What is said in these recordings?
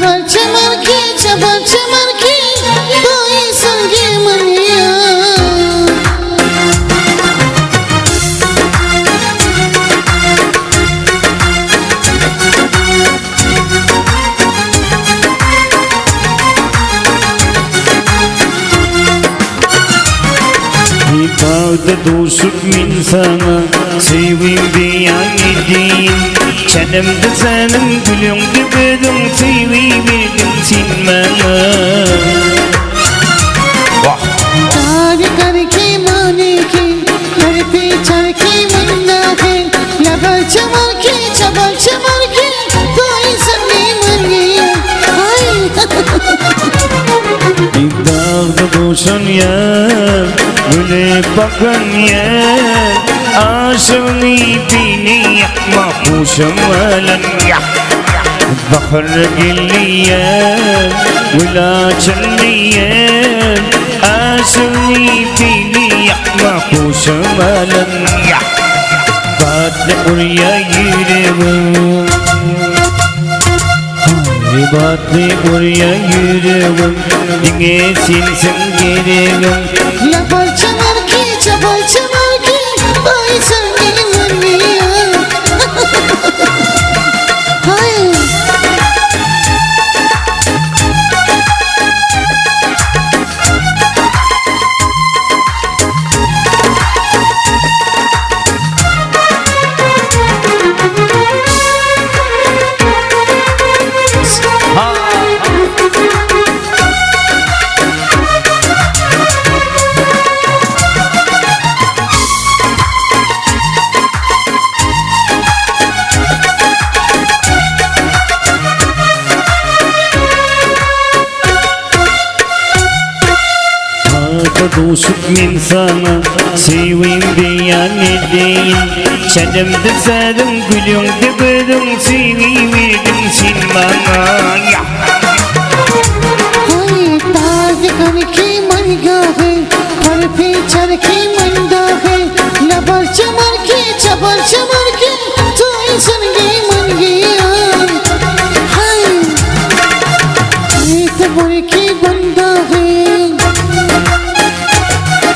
चबर चमर के कोई संगे मनिया İfade dostum insana sevim beyan edeyim. Çenemde senin gülüngde bedim sevim sin bana. तार करके माने के घर पे चढ़ के मन्ना है लबर चमर के कोई संगे मनिया İfade dostum ya güle bakın ya. Aşığını beni yakma kuşum ölen ya. Bakır geliyen Vila çınliyen Aşığını beni yakma kuşum ölen ya. Batlı buraya yürüyorum Batlı buraya yürüyorum Dinlesin sen geliyorum लबर चमर के कोई संगे मनिया हाय Dostum insana sevim beyan edeyim. Çenemde senin gülüngde bedim sevim sin bana ya. हाय ताज करके मन गा है घर पे चढ़ के मंदा है लबर चमर के कोई संगे मन गया हाय तो बोल के बंदा है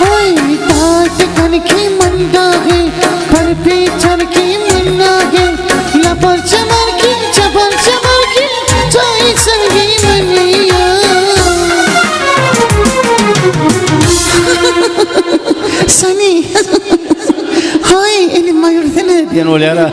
हाय ताज करके मंदा है घर पे चढ़ के मन्ना है लबर चमर के कोई संगे मनिया Sani, hoy, elim mayur sene. Bien, olera.